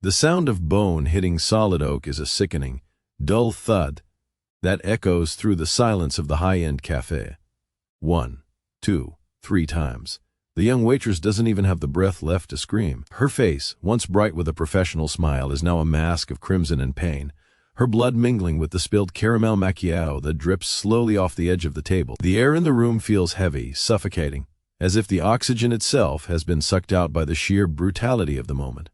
The sound of bone hitting solid oak is a sickening, dull thud that echoes through the silence of the high-end cafe. 1, 2, 3 times. The young waitress doesn't even have the breath left to scream. Her face, once bright with a professional smile, is now a mask of crimson and pain, her blood mingling with the spilled caramel macchiato that drips slowly off the edge of the table. The air in the room feels heavy, suffocating, as if the oxygen itself has been sucked out by the sheer brutality of the moment.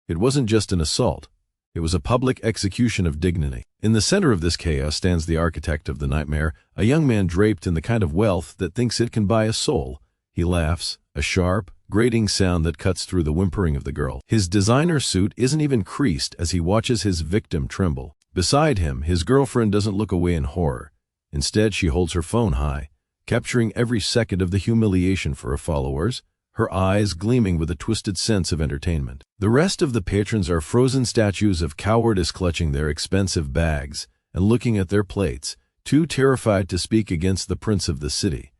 It wasn't just an assault. It was a public execution of dignity. In the center of this chaos stands the architect of the nightmare, a young man draped in the kind of wealth that thinks it can buy a soul. He laughs, a sharp, grating sound that cuts through the whimpering of the girl. His designer suit isn't even creased as he watches his victim tremble. Beside him, his girlfriend doesn't look away in horror. Instead, she holds her phone high, capturing every second of the humiliation for her followers, her eyes gleaming with a twisted sense of entertainment. The rest of the patrons are frozen statues of cowardice clutching their expensive bags and looking at their plates, too terrified to speak against the prince of the city.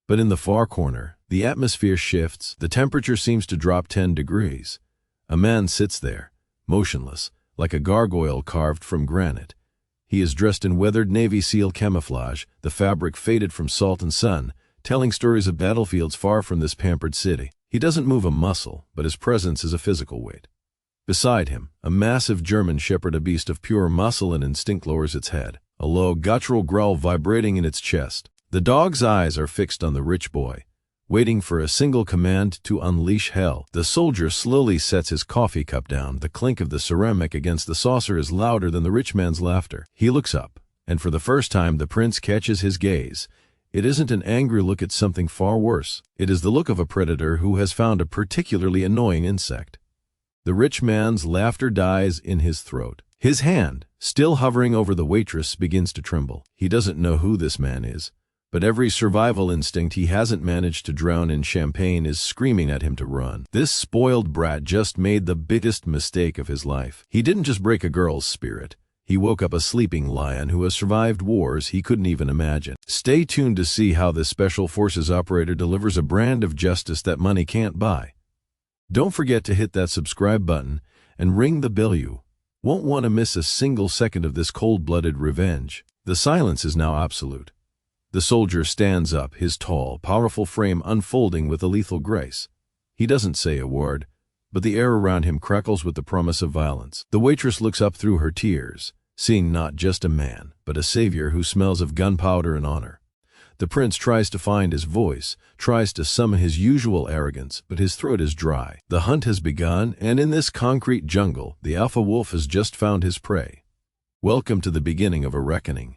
But in the far corner, the atmosphere shifts. The temperature seems to drop 10 degrees. A man sits there, motionless, like a gargoyle carved from granite. He is dressed in weathered Navy SEAL camouflage, the fabric faded from salt and sun, telling stories of battlefields far from this pampered city. He doesn't move a muscle, but his presence is a physical weight. Beside him, a massive German shepherd, a beast of pure muscle and instinct, lowers its head, a low, guttural growl vibrating in its chest. The dog's eyes are fixed on the rich boy, waiting for a single command to unleash hell. The soldier slowly sets his coffee cup down. The clink of the ceramic against the saucer is louder than the rich man's laughter. He looks up, and for the first time the prince catches his gaze. It isn't an angry look at something far worse. It is the look of a predator who has found a particularly annoying insect. The rich man's laughter dies in his throat. His hand, still hovering over the waitress, begins to tremble. He doesn't know who this man is, but every survival instinct he hasn't managed to drown in champagne is screaming at him to run. This spoiled brat just made the biggest mistake of his life. He didn't just break a girl's spirit. He woke up a sleeping lion who has survived wars he couldn't even imagine. Stay tuned to see how this Special Forces operator delivers a brand of justice that money can't buy. Don't forget to hit that subscribe button and ring the bell. You won't want to miss a single second of this cold-blooded revenge. The silence is now absolute. The soldier stands up, his tall, powerful frame unfolding with a lethal grace. He doesn't say a word, but the air around him crackles with the promise of violence. The waitress looks up through her tears, seeing not just a man, but a savior who smells of gunpowder and honor. The prince tries to find his voice, tries to summon his usual arrogance, but his throat is dry. The hunt has begun, and in this concrete jungle, the alpha wolf has just found his prey. Welcome to the beginning of a reckoning.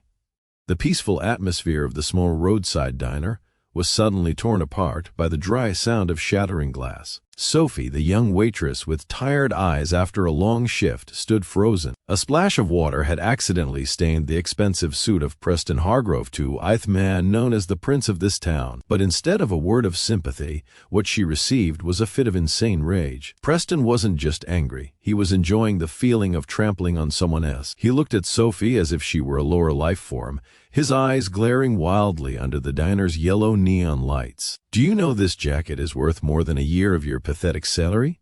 The peaceful atmosphere of the small roadside diner was suddenly torn apart by the dry sound of shattering glass. Sophie, the young waitress with tired eyes after a long shift, stood frozen. A splash of water had accidentally stained the expensive suit of Preston Hargrove, too-eyed man known as the prince of this town. But instead of a word of sympathy, what she received was a fit of insane rage. Preston wasn't just angry. He was enjoying the feeling of trampling on someone else. He looked at Sophie as if she were a lower life form, his eyes glaring wildly under the diner's yellow neon lights. "Do you know this jacket is worth more than a year of your pathetic salary?"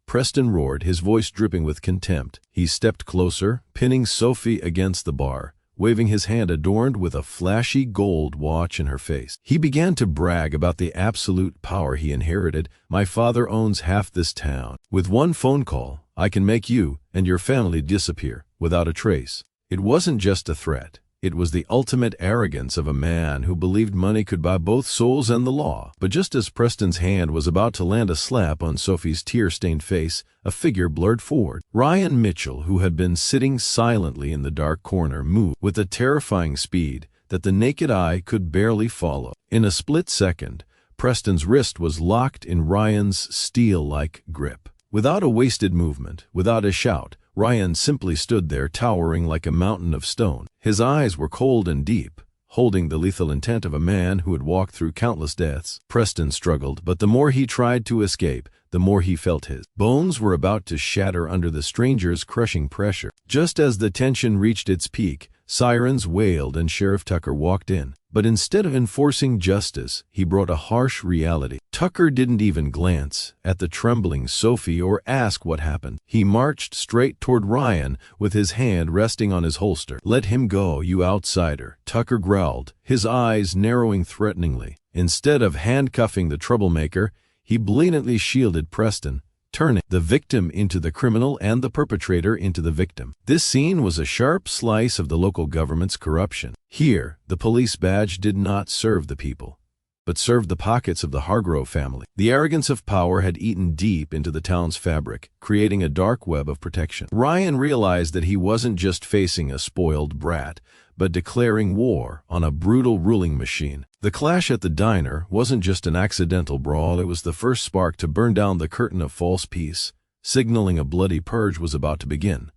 Preston roared, his voice dripping with contempt. He stepped closer, pinning Sophie against the bar, waving his hand adorned with a flashy gold watch in her face. He began to brag about the absolute power he inherited. "My father owns half this town. With one phone call, I can make you and your family disappear without a trace." It wasn't just a threat. It was the ultimate arrogance of a man who believed money could buy both souls and the law. But just as Preston's hand was about to land a slap on Sophie's tear-stained face, a figure blurred forward. Ryan Mitchell, who had been sitting silently in the dark corner, moved with a terrifying speed that the naked eye could barely follow. In a split second, Preston's wrist was locked in Ryan's steel-like grip. Without a wasted movement, without a shout, Ryan simply stood there, towering like a mountain of stone. His eyes were cold and deep, holding the lethal intent of a man who had walked through countless deaths. Preston struggled, but the more he tried to escape, the more he felt his bones were about to shatter under the stranger's crushing pressure. Just as the tension reached its peak, sirens wailed and Sheriff Tucker walked in. But instead of enforcing justice, he brought a harsh reality. Tucker didn't even glance at the trembling Sophie or ask what happened. He marched straight toward Ryan with his hand resting on his holster. "Let him go, you outsider," Tucker growled, his eyes narrowing threateningly. Instead of handcuffing the troublemaker, he blatantly shielded Preston, turning the victim into the criminal and the perpetrator into the victim. This scene was a sharp slice of the local government's corruption. Here, the police badge did not serve the people, but served the pockets of the Hargrove family. The arrogance of power had eaten deep into the town's fabric, creating a dark web of protection. Ryan realized that he wasn't just facing a spoiled brat, but declaring war on a brutal ruling machine. The clash at the diner wasn't just an accidental brawl, it was the first spark to burn down the curtain of false peace, signaling a bloody purge was about to begin.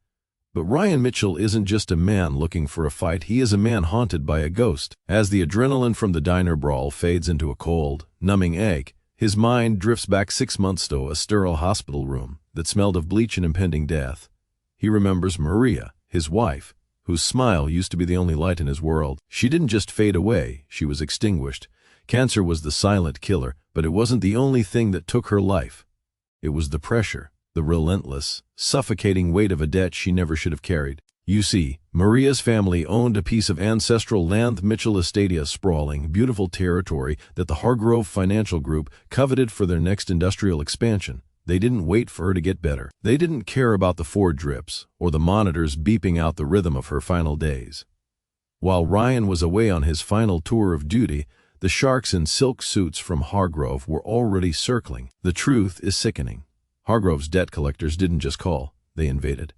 But Ryan Mitchell isn't just a man looking for a fight, he is a man haunted by a ghost. As the adrenaline from the diner brawl fades into a cold, numbing ache, his mind drifts back 6 months to a sterile hospital room that smelled of bleach and impending death. He remembers Maria, his wife, whose smile used to be the only light in his world. She didn't just fade away, she was extinguished. Cancer was the silent killer, but it wasn't the only thing that took her life. It was the pressure, the relentless, suffocating weight of a debt she never should have carried. You see, Maria's family owned a piece of ancestral land, Mitchell Estate, a sprawling, beautiful territory that the Hargrove Financial Group coveted for their next industrial expansion. They didn't wait for her to get better. They didn't care about the Ford drips or the monitors beeping out the rhythm of her final days. While Ryan was away on his final tour of duty, the sharks in silk suits from Hargrove were already circling. The truth is sickening. Hargrove's debt collectors didn't just call, they invaded.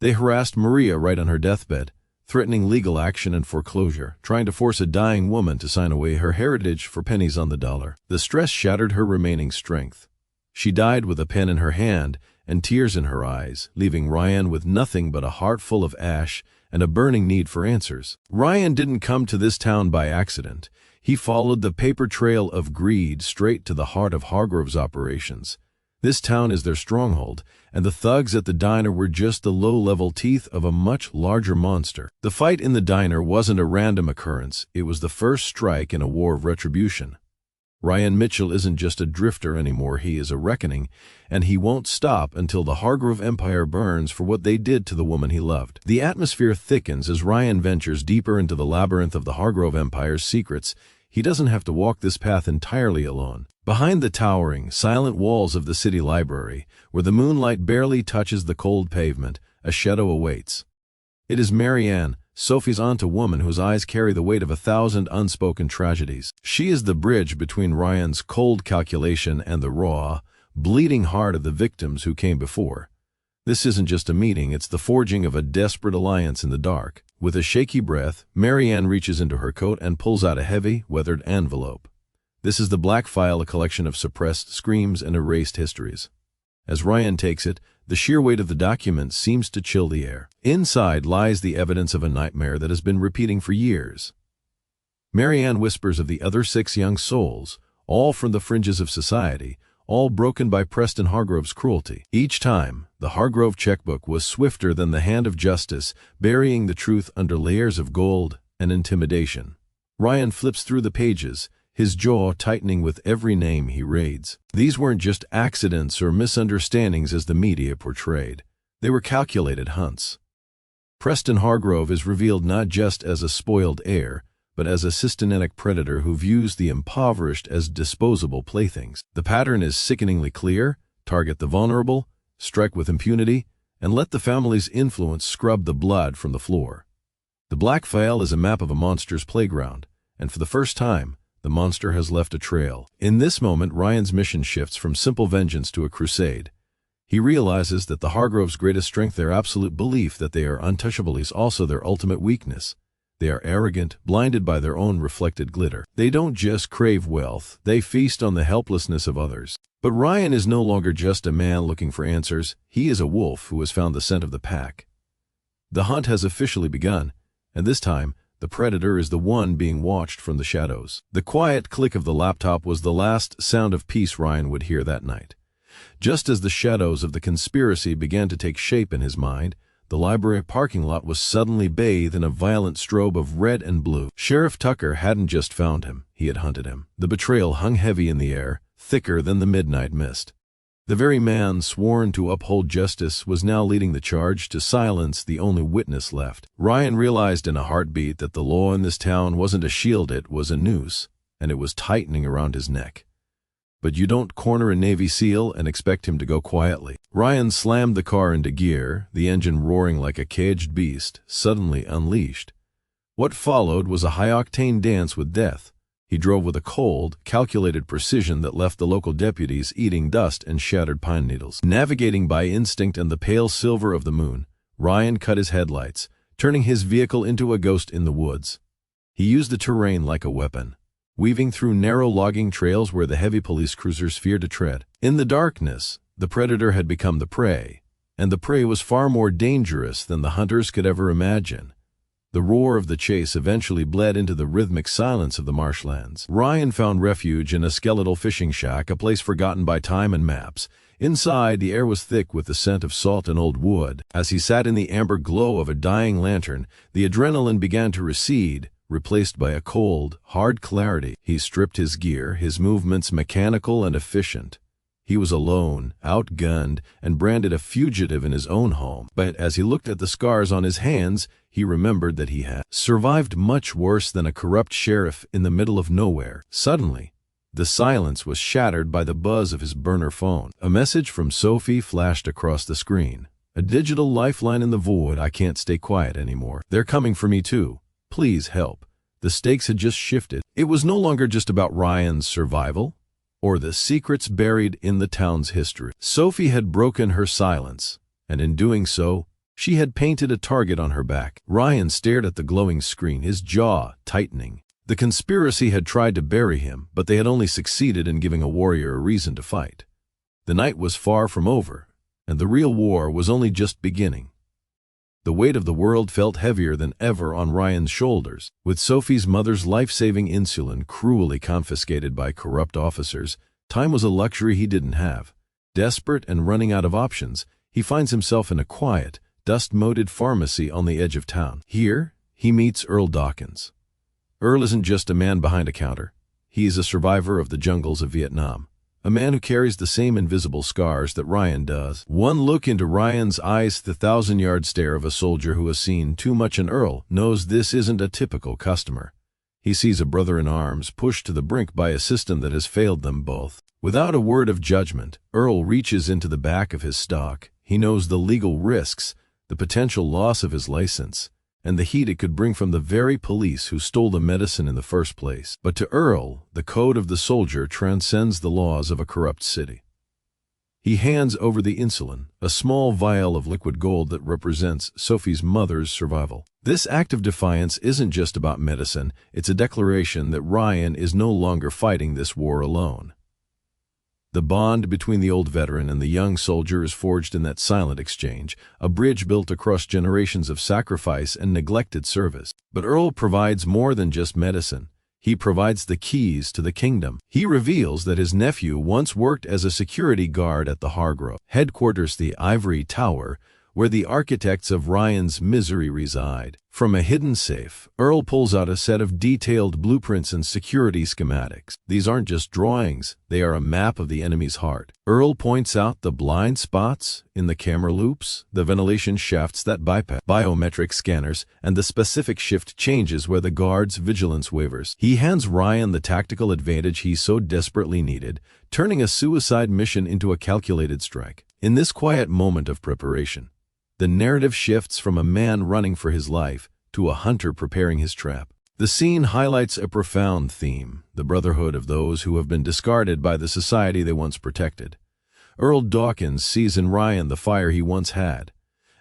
They harassed Maria right on her deathbed, threatening legal action and foreclosure, trying to force a dying woman to sign away her heritage for pennies on the dollar. The stress shattered her remaining strength. She died with a pen in her hand and tears in her eyes, leaving Ryan with nothing but a heart full of ash and a burning need for answers. Ryan didn't come to this town by accident. He followed the paper trail of greed straight to the heart of Hargrove's operations. This town is their stronghold, and the thugs at the diner were just the low-level teeth of a much larger monster. The fight in the diner wasn't a random occurrence, it was the first strike in a war of retribution. Ryan Mitchell isn't just a drifter anymore, he is a reckoning, and he won't stop until the Hargrove empire burns for what they did to the woman he loved. The atmosphere thickens as Ryan ventures deeper into the labyrinth of the Hargrove empire's secrets. He doesn't have to walk this path entirely alone. Behind the towering, silent walls of the city library, where the moonlight barely touches the cold pavement, a shadow awaits. It is Marianne, Sophie's aunt, a woman whose eyes carry the weight of 1,000 unspoken tragedies. She is the bridge between Ryan's cold calculation and the raw, bleeding heart of the victims who came before. This isn't just a meeting, it's the forging of a desperate alliance in the dark. With a shaky breath, Marianne reaches into her coat and pulls out a heavy, weathered envelope. This is the Black File, a collection of suppressed screams and erased histories. As Ryan takes it, the sheer weight of the document seems to chill the air. Inside lies the evidence of a nightmare that has been repeating for years. Marianne whispers of the other 6 young souls, all from the fringes of society, all broken by Preston Hargrove's cruelty. Each time, the Hargrove checkbook was swifter than the hand of justice, burying the truth under layers of gold and intimidation. Ryan flips through the pages, his jaw tightening with every name he reads. These weren't just accidents or misunderstandings as the media portrayed. They were calculated hunts. Preston Hargrove is revealed not just as a spoiled heir, but as a systematic predator who views the impoverished as disposable playthings. The pattern is sickeningly clear: target the vulnerable, strike with impunity, and let the family's influence scrub the blood from the floor. The Black File is a map of a monster's playground, and for the first time, the monster has left a trail. In this moment, Ryan's mission shifts from simple vengeance to a crusade. He realizes that the Hargroves' greatest strength, their absolute belief that they are untouchable, is also their ultimate weakness. They are arrogant, blinded by their own reflected glitter. They don't just crave wealth, they feast on the helplessness of others. But Ryan is no longer just a man looking for answers. He is a wolf who has found the scent of the pack. The hunt has officially begun, and this time, the predator is the one being watched from the shadows. The quiet click of the laptop was the last sound of peace Ryan would hear that night. Just as the shadows of the conspiracy began to take shape in his mind, The library parking lot was suddenly bathed in a violent strobe of red and blue. Sheriff Tucker hadn't just found him, he had hunted him. The betrayal hung heavy in the air, thicker than the midnight mist. The very man sworn to uphold justice was now leading the charge to silence the only witness left. Ryan realized in a heartbeat that the law in this town wasn't a shield, it was a noose, and it was tightening around his neck. But you don't corner a Navy SEAL and expect him to go quietly. Ryan slammed the car into gear, the engine roaring like a caged beast, suddenly unleashed. What followed was a high-octane dance with death. He drove with a cold, calculated precision that left the local deputies eating dust and shattered pine needles. Navigating by instinct and the pale silver of the moon, Ryan cut his headlights, turning his vehicle into a ghost in the woods. He used the terrain like a weapon, weaving through narrow logging trails where the heavy police cruisers feared to tread. In the darkness, the predator had become the prey, and the prey was far more dangerous than the hunters could ever imagine. The roar of the chase eventually bled into the rhythmic silence of the marshlands. Ryan found refuge in a skeletal fishing shack, a place forgotten by time and maps. Inside, the air was thick with the scent of salt and old wood. As he sat in the amber glow of a dying lantern, the adrenaline began to recede, replaced by a cold, hard clarity. He stripped his gear, his movements mechanical and efficient. He was alone, outgunned, and branded a fugitive in his own home. But as he looked at the scars on his hands, he remembered that he had survived much worse than a corrupt sheriff in the middle of nowhere. Suddenly, the silence was shattered by the buzz of his burner phone. A message from Sophie flashed across the screen. A digital lifeline in the void. I can't stay quiet anymore. They're coming for me too. Please help. The stakes had just shifted. It was no longer just about Ryan's survival, or the secrets buried in the town's history. Sophie had broken her silence, and in doing so, she had painted a target on her back. Ryan stared at the glowing screen, his jaw tightening. The conspiracy had tried to bury him, but they had only succeeded in giving a warrior a reason to fight. The night was far from over, and the real war was only just beginning. The weight of the world felt heavier than ever on Ryan's shoulders. With Sophie's mother's life-saving insulin cruelly confiscated by corrupt officers, time was a luxury he didn't have. Desperate and running out of options, he finds himself in a quiet, dust-moated pharmacy on the edge of town. Here, he meets Earl Dawkins. Earl isn't just a man behind a counter. He is a survivor of the jungles of Vietnam. A man who carries the same invisible scars that Ryan does. One look into Ryan's eyes, the 1,000-yard stare of a soldier who has seen too much, and Earl knows this isn't a typical customer. He sees a brother in arms pushed to the brink by a system that has failed them both. Without a word of judgment, Earl reaches into the back of his stock. He knows the legal risks, the potential loss of his license, and the heat it could bring from the very police who stole the medicine in the first place. But to Earl, the code of the soldier transcends the laws of a corrupt city. He hands over the insulin, a small vial of liquid gold that represents Sophie's mother's survival. This act of defiance isn't just about medicine, it's a declaration that Ryan is no longer fighting this war alone. The bond between the old veteran and the young soldier is forged in that silent exchange, a bridge built across generations of sacrifice and neglected service. But Earl provides more than just medicine. He provides the keys to the kingdom. He reveals that his nephew once worked as a security guard at the Hargrove headquarters, the Ivory Tower, where the architects of Ryan's misery reside. From a hidden safe, Earl pulls out a set of detailed blueprints and security schematics. These aren't just drawings, they are a map of the enemy's heart. Earl points out the blind spots in the camera loops, the ventilation shafts that bypass biometric scanners, and the specific shift changes where the guard's vigilance wavers. He hands Ryan the tactical advantage he so desperately needed, turning a suicide mission into a calculated strike. In this quiet moment of preparation, the narrative shifts from a man running for his life to a hunter preparing his trap. The scene highlights a profound theme, the brotherhood of those who have been discarded by the society they once protected. Earl Dawkins sees in Ryan the fire he once had,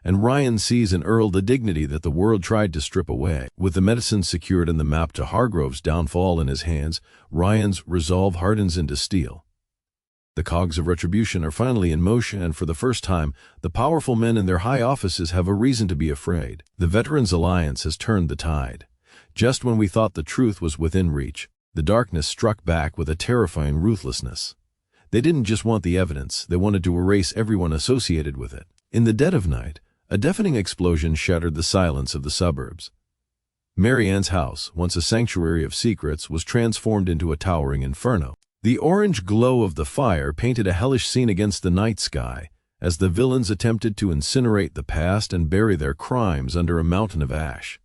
and Ryan sees in Earl the dignity that the world tried to strip away. With the medicine secured and the map to Hargrove's downfall in his hands, Ryan's resolve hardens into steel. The cogs of retribution are finally in motion, and for the first time, the powerful men in their high offices have a reason to be afraid. The Veterans Alliance has turned the tide. Just when we thought the truth was within reach, the darkness struck back with a terrifying ruthlessness. They didn't just want the evidence, they wanted to erase everyone associated with it. In the dead of night, A deafening explosion shattered the silence of the suburbs. Mary Ann's house, once a sanctuary of secrets, was transformed into a towering inferno. The orange glow of the fire painted a hellish scene against the night sky, as the villains attempted to incinerate the past and bury their crimes under a mountain of ash.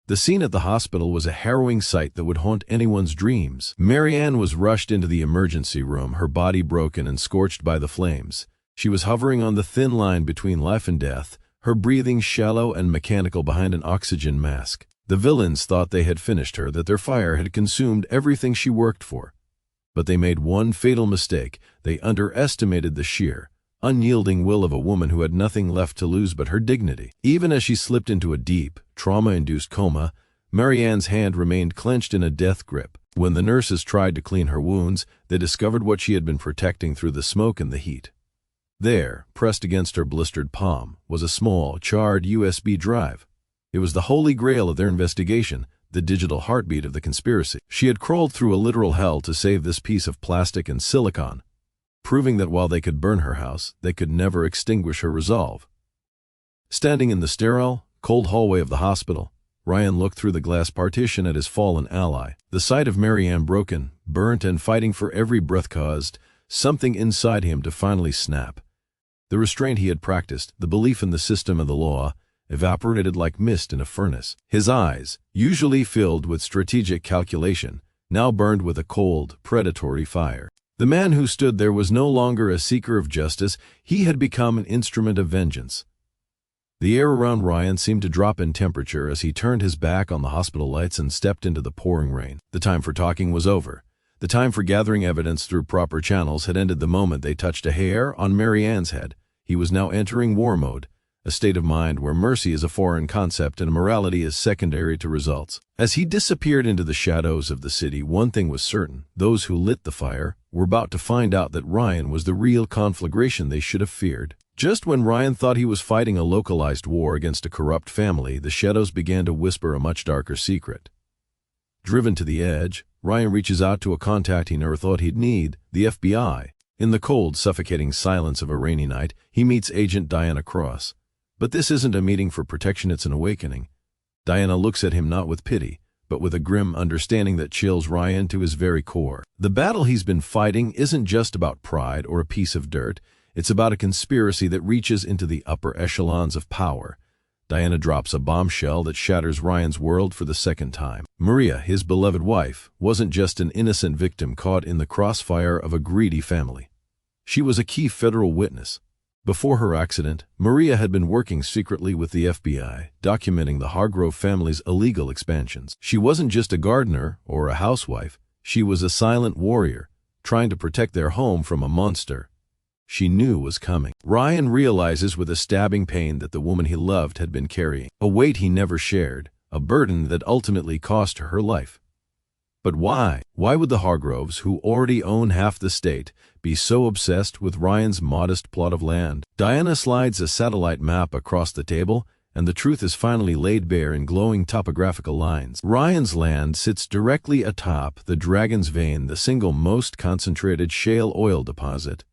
The scene at the hospital was a harrowing sight that would haunt anyone's dreams. Mary Ann was rushed into the emergency room, her body broken and scorched by the flames. She was hovering on the thin line between life and death, her breathing shallow and mechanical behind an oxygen mask. The villains thought they had finished her, that their fire had consumed everything she worked for. But they made one fatal mistake. They underestimated the sheer, unyielding will of a woman who had nothing left to lose but her dignity. Even as she slipped into a deep, trauma-induced coma, Mary Ann's hand remained clenched in a death grip. When the nurses tried to clean her wounds, they discovered what she had been protecting through the smoke and the heat. There, pressed against her blistered palm, was a small, charred USB drive. It was the holy grail of their investigation, the digital heartbeat of the conspiracy. She had crawled through a literal hell to save this piece of plastic and silicon, proving that while they could burn her house, they could never extinguish her resolve. Standing in the sterile, cold hallway of the hospital, Ryan looked through the glass partition at his fallen ally. The sight of Mary Ann broken, burnt, and fighting for every breath caused something inside him to finally snap. The restraint he had practiced, the belief in the system and the law, evaporated like mist in a furnace. His eyes, usually filled with strategic calculation, now burned with a cold, predatory fire. The man who stood there was no longer a seeker of justice, he had become an instrument of vengeance. The air around Ryan seemed to drop in temperature as he turned his back on the hospital lights and stepped into the pouring rain. The time for talking was over. The time for gathering evidence through proper channels had ended the moment they touched a hair on Mary Ann's head. He was now entering war mode, a state of mind where mercy is a foreign concept and morality is secondary to results. As he disappeared into the shadows of the city, one thing was certain: those who lit the fire were about to find out that Ryan was the real conflagration they should have feared. Just when Ryan thought he was fighting a localized war against a corrupt family, the shadows began to whisper a much darker secret. Driven to the edge, Ryan reaches out to a contact he never thought he'd need, the FBI. In the cold, suffocating silence of a rainy night, he meets Agent Diana Cross. But this isn't a meeting for protection, it's an awakening. Diana looks at him not with pity, but with a grim understanding that chills Ryan to his very core. The battle he's been fighting isn't just about pride or a piece of dirt, it's about a conspiracy that reaches into the upper echelons of power. Diana drops a bombshell that shatters Ryan's world for the second time. Maria, his beloved wife, wasn't just an innocent victim caught in the crossfire of a greedy family. She was a key federal witness. Before her accident, Maria had been working secretly with the FBI, documenting the Hargrove family's illegal expansions. She wasn't just a gardener or a housewife, she was a silent warrior, trying to protect their home from a monster she knew was coming. Ryan realizes with a stabbing pain that the woman he loved had been carrying a weight he never shared, a burden that ultimately cost her life. But why? Why would the Hargroves, who already own half the state, be so obsessed with Ryan's modest plot of land? Diana slides a satellite map across the table, and the truth is finally laid bare in glowing topographical lines. Ryan's land sits directly atop the Dragon's Vein, the single most concentrated shale oil deposit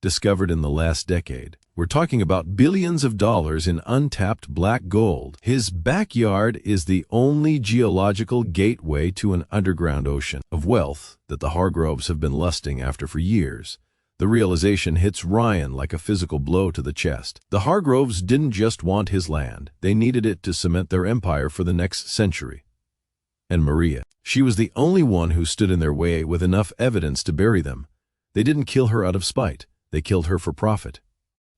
discovered in the last decade. We're talking about billions of dollars in untapped black gold. His backyard is the only geological gateway to an underground ocean of wealth that the Hargroves have been lusting after for years. The realization hits Ryan like a physical blow to the chest. The Hargroves didn't just want his land, they needed it to cement their empire for the next century. And Maria, she was the only one who stood in their way with enough evidence to bury them. They didn't kill her out of spite. They killed her for profit.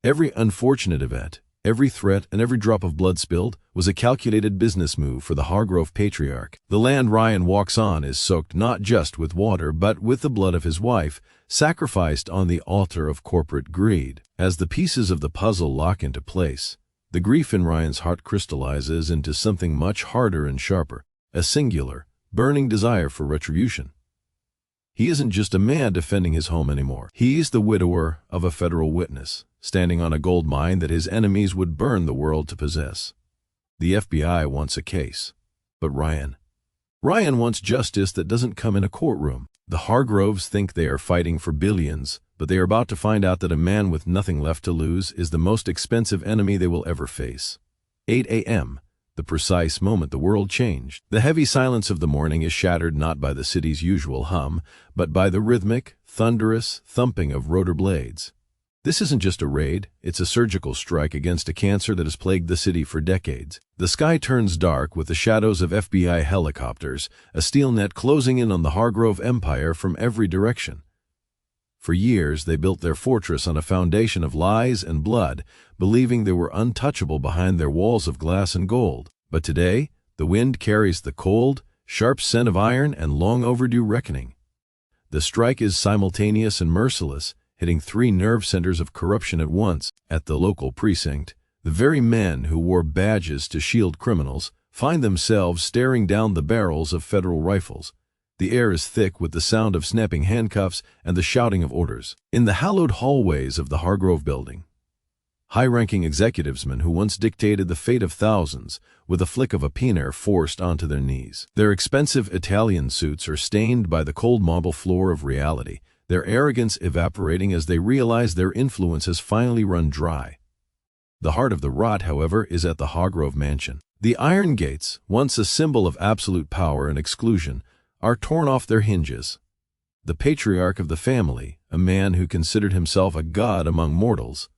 Every unfortunate event, every threat, and every drop of blood spilled was a calculated business move for the Hargrove patriarch. The land Ryan walks on is soaked not just with water, but with the blood of his wife, sacrificed on the altar of corporate greed. As the pieces of the puzzle lock into place, the grief in Ryan's heart crystallizes into something much harder and sharper, a singular, burning desire for retribution. He isn't just a man defending his home anymore. He's the widower of a federal witness, standing on a gold mine that his enemies would burn the world to possess. The FBI wants a case. But Ryan wants justice that doesn't come in a courtroom. The Hargroves think they are fighting for billions, but they are about to find out that a man with nothing left to lose is the most expensive enemy they will ever face. 8 a.m., the precise moment the world changed. The heavy silence of the morning is shattered not by the city's usual hum, but by the rhythmic, thunderous thumping of rotor blades. This isn't just a raid, it's a surgical strike against a cancer that has plagued the city for decades. The sky turns dark with the shadows of FBI helicopters, a steel net closing in on the Hargrove Empire from every direction. For years, they built their fortress on a foundation of lies and blood, believing they were untouchable behind their walls of glass and gold. But today, the wind carries the cold, sharp scent of iron and long overdue reckoning. The strike is simultaneous and merciless, hitting 3 nerve centers of corruption at once. At the local precinct, the very men who wore badges to shield criminals find themselves staring down the barrels of federal rifles. The air is thick with the sound of snapping handcuffs and the shouting of orders. In the hallowed hallways of the Hargrove building, high-ranking executivesmen who once dictated the fate of thousands with a flick of a pen are forced onto their knees. Their expensive Italian suits are stained by the cold marble floor of reality, their arrogance evaporating as they realize their influence has finally run dry. The heart of the rot, however, is at the Hargrove mansion. The iron gates, once a symbol of absolute power and exclusion, are torn off their hinges. The patriarch of the family, a man who considered himself a god among mortals,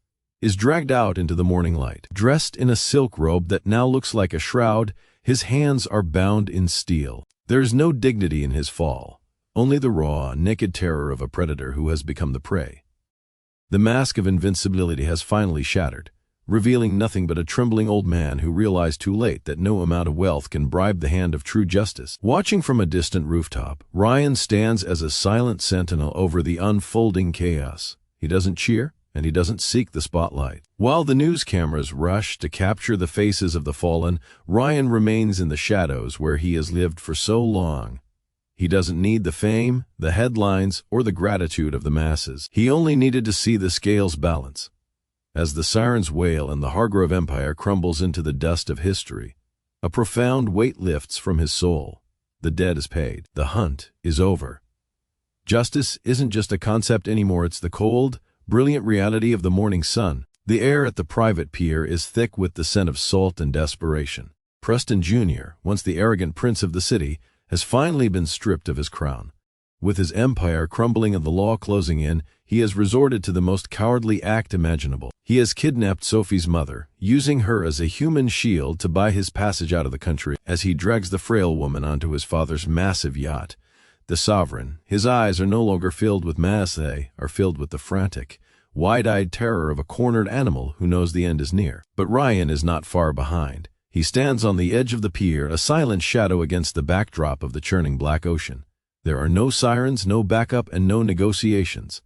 is dragged out into the morning light. Dressed in a silk robe that now looks like a shroud, his hands are bound in steel. There is no dignity in his fall. Only the raw, naked terror of a predator who has become the prey. The mask of invincibility has finally shattered, revealing nothing but a trembling old man who realized too late that no amount of wealth can bribe the hand of true justice. Watching from a distant rooftop, Ryan stands as a silent sentinel over the unfolding chaos. He doesn't cheer, and he doesn't seek the spotlight. While the news cameras rush to capture the faces of the fallen, Ryan remains in the shadows where he has lived for so long. He doesn't need the fame, the headlines, or the gratitude of the masses. He only needed to see the scales balance. As the sirens wail and the Hargrove Empire crumbles into the dust of history, a profound weight lifts from his soul. The debt is paid. The hunt is over. Justice isn't just a concept anymore, it's the cold, brilliant reality of the morning sun. The air at the private pier is thick with the scent of salt and desperation. Preston Jr., once the arrogant prince of the city, has finally been stripped of his crown. With his empire crumbling and the law closing in, he has resorted to the most cowardly act imaginable. He has kidnapped Sophie's mother, using her as a human shield to buy his passage out of the country. As he drags the frail woman onto his father's massive yacht, the sovereign, his eyes are no longer filled with malice, they are filled with the frantic, wide-eyed terror of a cornered animal who knows the end is near. But Ryan is not far behind. He stands on the edge of the pier, a silent shadow against the backdrop of the churning black ocean. There are no sirens, no backup, and no negotiations.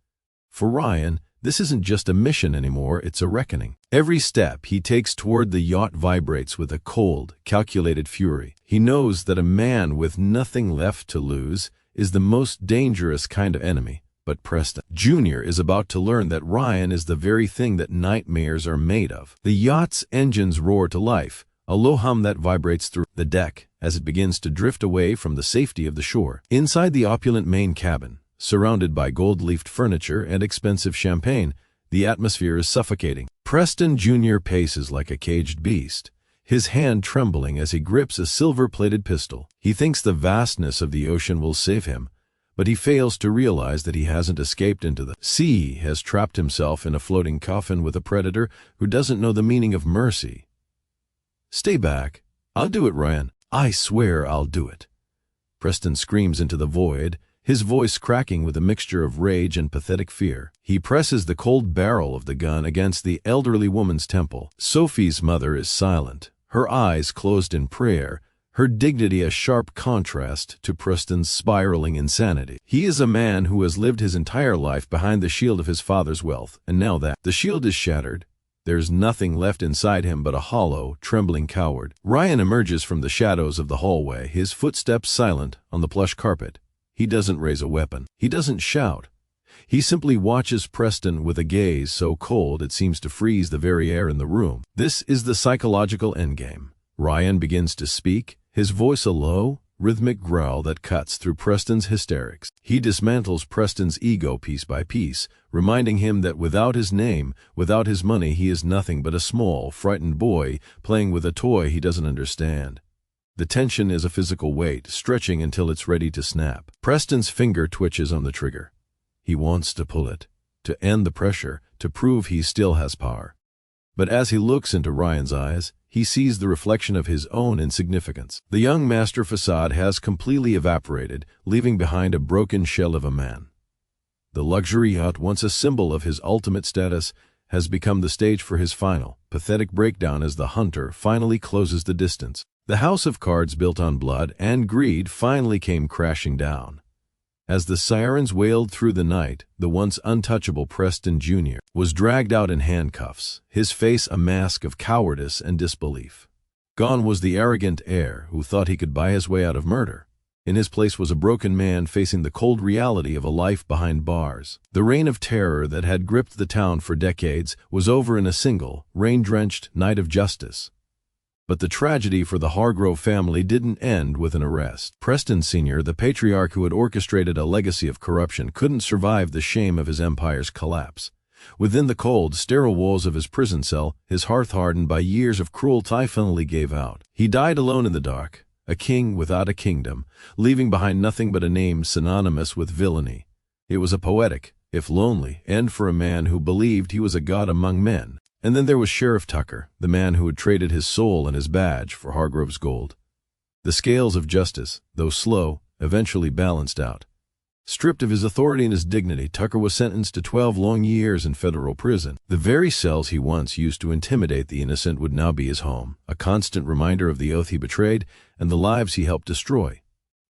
For Ryan, this isn't just a mission anymore, it's a reckoning. Every step he takes toward the yacht vibrates with a cold, calculated fury. He knows that a man with nothing left to lose is the most dangerous kind of enemy. But Preston Jr. is about to learn that Ryan is the very thing that nightmares are made of. The yacht's engines roar to life, a low hum that vibrates through the deck as it begins to drift away from the safety of the shore. Inside the opulent main cabin, surrounded by gold-leafed furniture and expensive champagne, the atmosphere is suffocating. Preston Jr. paces like a caged beast, his hand trembling as he grips a silver-plated pistol. He thinks the vastness of the ocean will save him, but he fails to realize that he hasn't escaped into the sea. He has trapped himself in a floating coffin with a predator who doesn't know the meaning of mercy. "Stay back. I'll do it, Ryan. I swear I'll do it." Preston screams into the void, his voice cracking with a mixture of rage and pathetic fear. He presses the cold barrel of the gun against the elderly woman's temple. Sophie's mother is silent, her eyes closed in prayer, her dignity a sharp contrast to Preston's spiraling insanity. He is a man who has lived his entire life behind the shield of his father's wealth, and now that the shield is shattered, there's nothing left inside him but a hollow, trembling coward. Ryan emerges from the shadows of the hallway, his footsteps silent on the plush carpet. He doesn't raise a weapon. He doesn't shout. He simply watches Preston with a gaze so cold it seems to freeze the very air in the room. This is the psychological endgame. Ryan begins to speak, his voice a low, rhythmic growl that cuts through Preston's hysterics. He dismantles Preston's ego piece by piece, reminding him that without his name, without his money, he is nothing but a small, frightened boy playing with a toy he doesn't understand. The tension is a physical weight, stretching until it's ready to snap. Preston's finger twitches on the trigger. He wants to pull it, to end the pressure, to prove he still has power. But as he looks into Ryan's eyes, he sees the reflection of his own insignificance. The young master facade has completely evaporated, leaving behind a broken shell of a man. The luxury yacht, once a symbol of his ultimate status, has become the stage for his final, pathetic breakdown as the hunter finally closes the distance. The house of cards built on blood and greed finally came crashing down. As the sirens wailed through the night, the once untouchable Preston Jr. was dragged out in handcuffs, his face a mask of cowardice and disbelief. Gone was the arrogant heir who thought he could buy his way out of murder. In his place was a broken man facing the cold reality of a life behind bars. The reign of terror that had gripped the town for decades was over in a single, rain-drenched night of justice. But the tragedy for the Hargrove family didn't end with an arrest. Preston Sr., the patriarch who had orchestrated a legacy of corruption, couldn't survive the shame of his empire's collapse. Within the cold, sterile walls of his prison cell, his heart hardened by years of cruelty finally gave out. He died alone in the dark, a king without a kingdom, leaving behind nothing but a name synonymous with villainy. It was a poetic, if lonely, end for a man who believed he was a god among men. And then there was Sheriff Tucker, the man who had traded his soul and his badge for Hargrove's gold. The scales of justice, though slow, eventually balanced out. Stripped of his authority and his dignity, Tucker was sentenced to 12 long years in federal prison. The very cells he once used to intimidate the innocent would now be his home, a constant reminder of the oath he betrayed and the lives he helped destroy.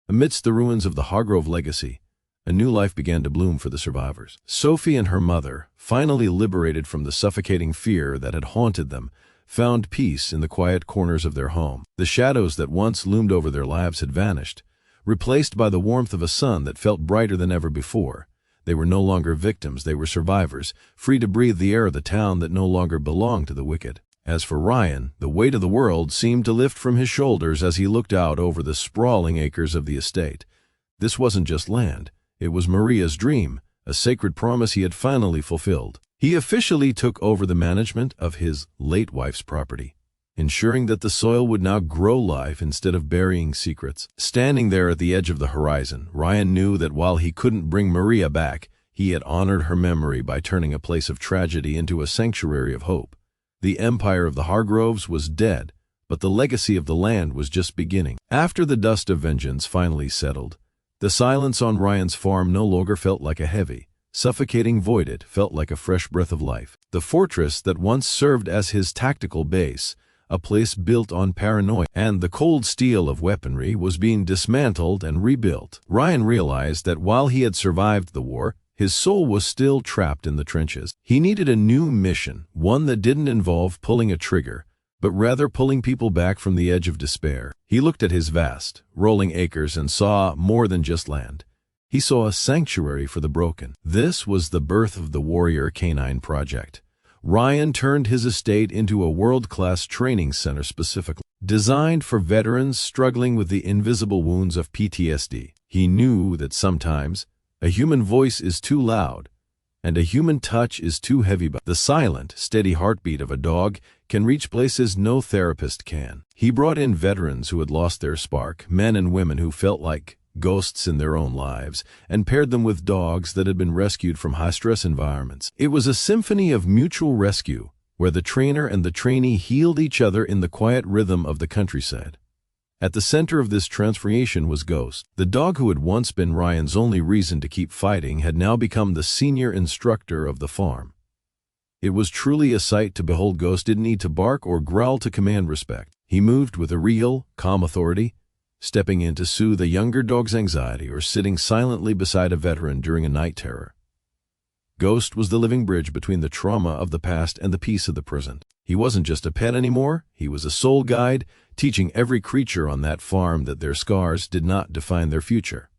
Amidst the ruins of the Hargrove legacy, a new life began to bloom for the survivors. Sophie and her mother, finally liberated from the suffocating fear that had haunted them, found peace in the quiet corners of their home. The shadows that once loomed over their lives had vanished, replaced by the warmth of a sun that felt brighter than ever before. They were no longer victims, they were survivors, free to breathe the air of the town that no longer belonged to the wicked. As for Ryan, the weight of the world seemed to lift from his shoulders as he looked out over the sprawling acres of the estate. This wasn't just land. It was Maria's dream, a sacred promise he had finally fulfilled. He officially took over the management of his late wife's property, ensuring that the soil would now grow life instead of burying secrets. Standing there at the edge of the horizon, Ryan knew that while he couldn't bring Maria back, he had honored her memory by turning a place of tragedy into a sanctuary of hope. The empire of the Hargroves was dead, but the legacy of the land was just beginning. After the dust of vengeance finally settled, the silence on Ryan's farm no longer felt like a heavy, suffocating void. It felt like a fresh breath of life. The fortress that once served as his tactical base, a place built on paranoia and the cold steel of weaponry, was being dismantled and rebuilt. Ryan realized that while he had survived the war, his soul was still trapped in the trenches. He needed a new mission, one that didn't involve pulling a trigger, but rather pulling people back from the edge of despair. He looked at his vast, rolling acres and saw more than just land. He saw a sanctuary for the broken. This was the birth of the Warrior Canine Project. Ryan turned his estate into a world-class training center specifically designed for veterans struggling with the invisible wounds of PTSD. He knew that sometimes a human voice is too loud, and a human touch is too heavy, but the silent, steady heartbeat of a dog can reach places no therapist can. He brought in veterans who had lost their spark, men and women who felt like ghosts in their own lives, and paired them with dogs that had been rescued from high-stress environments. It was a symphony of mutual rescue, where the trainer and the trainee healed each other in the quiet rhythm of the countryside. At the center of this transformation was Ghost. The dog who had once been Ryan's only reason to keep fighting had now become the senior instructor of the farm. It was truly a sight to behold. Ghost didn't need to bark or growl to command respect. He moved with a real, calm authority, stepping in to soothe a younger dog's anxiety or sitting silently beside a veteran during a night terror. Ghost was the living bridge between the trauma of the past and the peace of the present. He wasn't just a pet anymore, he was a soul guide, teaching every creature on that farm that their scars did not define their future.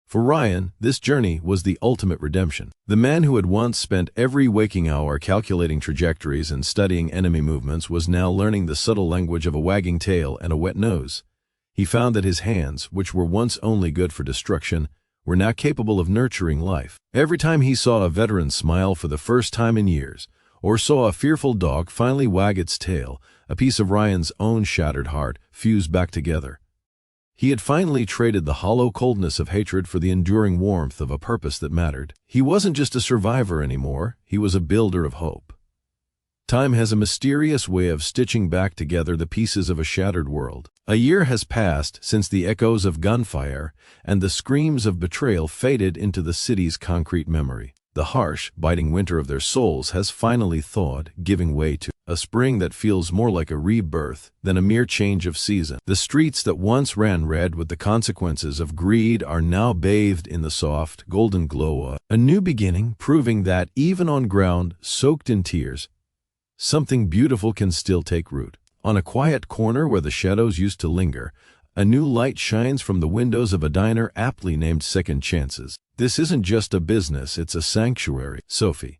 For Ryan, this journey was the ultimate redemption. The man who had once spent every waking hour calculating trajectories and studying enemy movements was now learning the subtle language of a wagging tail and a wet nose. He found that his hands, which were once only good for destruction, were now capable of nurturing life. Every time he saw a veteran smile for the first time in years, or saw a fearful dog finally wag its tail, a piece of Ryan's own shattered heart fused back together. He had finally traded the hollow coldness of hatred for the enduring warmth of a purpose that mattered. He wasn't just a survivor anymore, he was a builder of hope. Time has a mysterious way of stitching back together the pieces of a shattered world. A year has passed since the echoes of gunfire and the screams of betrayal faded into the city's concrete memory. The harsh, biting winter of their souls has finally thawed, giving way to a spring that feels more like a rebirth than a mere change of season. The streets that once ran red with the consequences of greed are now bathed in the soft, golden glow of a new beginning, proving that even on ground soaked in tears, something beautiful can still take root. On a quiet corner where the shadows used to linger, a new light shines from the windows of a diner aptly named Second Chances. This isn't just a business, it's a sanctuary. Sophie,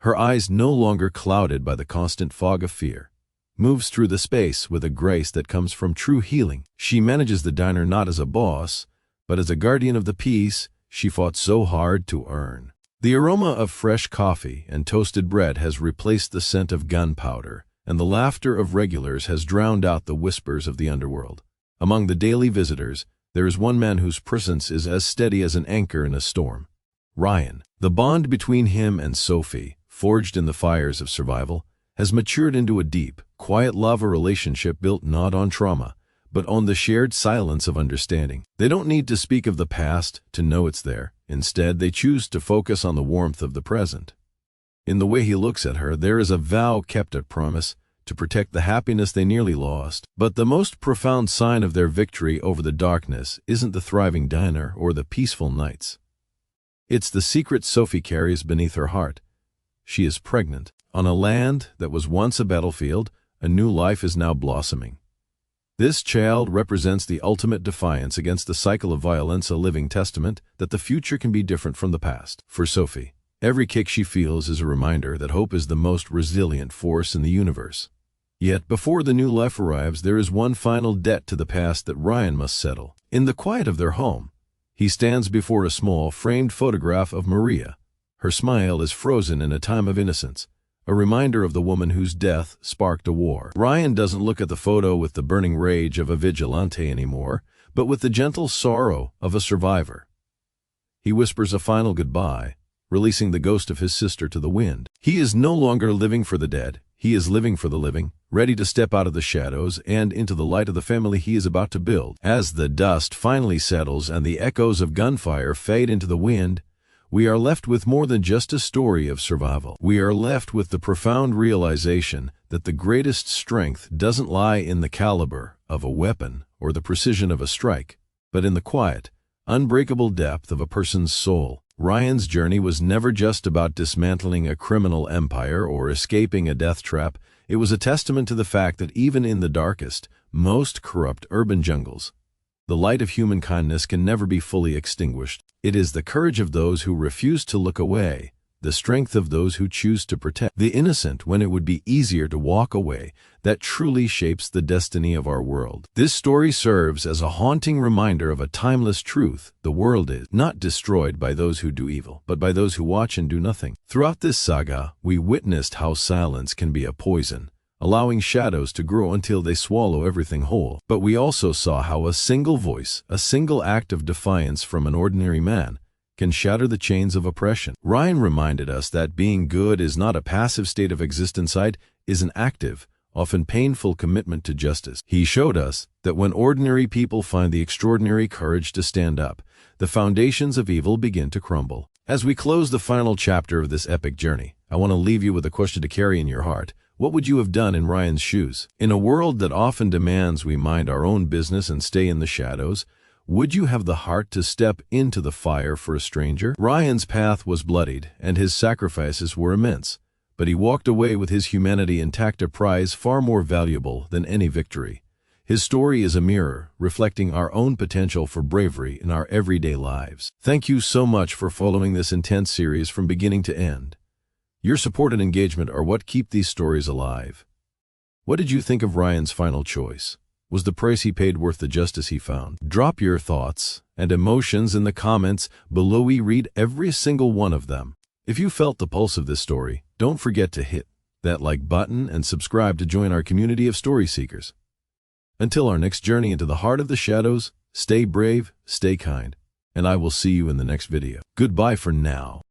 her eyes no longer clouded by the constant fog of fear, moves through the space with a grace that comes from true healing. She manages the diner not as a boss, but as a guardian of the peace she fought so hard to earn. The aroma of fresh coffee and toasted bread has replaced the scent of gunpowder, and the laughter of regulars has drowned out the whispers of the underworld. Among the daily visitors, there is one man whose presence is as steady as an anchor in a storm. Ryan. The bond between him and Sophie, forged in the fires of survival, has matured into a deep, quiet lava relationship built not on trauma, but on the shared silence of understanding. They don't need to speak of the past to know it's there. Instead, they choose to focus on the warmth of the present. In the way he looks at her, there is a vow kept at promise to protect the happiness they nearly lost. But the most profound sign of their victory over the darkness isn't the thriving diner or the peaceful nights. It's the secret Sophie carries beneath her heart. She is pregnant. On a land that was once a battlefield, a new life is now blossoming. This child represents the ultimate defiance against the cycle of violence, a living testament that the future can be different from the past. For Sophie, every kick she feels is a reminder that hope is the most resilient force in the universe. Yet before the new life arrives, there is one final debt to the past that Ryan must settle. In the quiet of their home, he stands before a small, framed photograph of Maria. Her smile is frozen in a time of innocence, a reminder of the woman whose death sparked a war. Ryan doesn't look at the photo with the burning rage of a vigilante anymore, but with the gentle sorrow of a survivor. He whispers a final goodbye, releasing the ghost of his sister to the wind. He is no longer living for the dead. He is living for the living, ready to step out of the shadows and into the light of the family he is about to build. As the dust finally settles and the echoes of gunfire fade into the wind, we are left with more than just a story of survival. We are left with the profound realization that the greatest strength doesn't lie in the caliber of a weapon or the precision of a strike, but in the quiet, unbreakable depth of a person's soul. Ryan's journey was never just about dismantling a criminal empire or escaping a death trap. It was a testament to the fact that even in the darkest, most corrupt urban jungles, the light of human kindness can never be fully extinguished. It is the courage of those who refuse to look away, the strength of those who choose to protect the innocent when it would be easier to walk away, that truly shapes the destiny of our world. This story serves as a haunting reminder of a timeless truth: the world is not destroyed by those who do evil, but by those who watch and do nothing. Throughout this saga, we witnessed how silence can be a poison, allowing shadows to grow until they swallow everything whole. But we also saw how a single voice, a single act of defiance from an ordinary man, can shatter the chains of oppression. Ryan reminded us that being good is not a passive state of existence, it is an active, often painful commitment to justice. He showed us that when ordinary people find the extraordinary courage to stand up, the foundations of evil begin to crumble. As we close the final chapter of this epic journey, I want to leave you with a question to carry in your heart. What would you have done in Ryan's shoes? In a world that often demands we mind our own business and stay in the shadows, would you have the heart to step into the fire for a stranger? Ryan's path was bloodied, and his sacrifices were immense, but he walked away with his humanity intact, a prize far more valuable than any victory. His story is a mirror, reflecting our own potential for bravery in our everyday lives. Thank you so much for following this intense series from beginning to end. Your support and engagement are what keep these stories alive. What did you think of Ryan's final choice? Was the price he paid worth the justice he found? Drop your thoughts and emotions in the comments below. We read every single one of them. If you felt the pulse of this story, don't forget to hit that like button and subscribe to join our community of story seekers. Until our next journey into the heart of the shadows, stay brave, stay kind, and I will see you in the next video. Goodbye for now.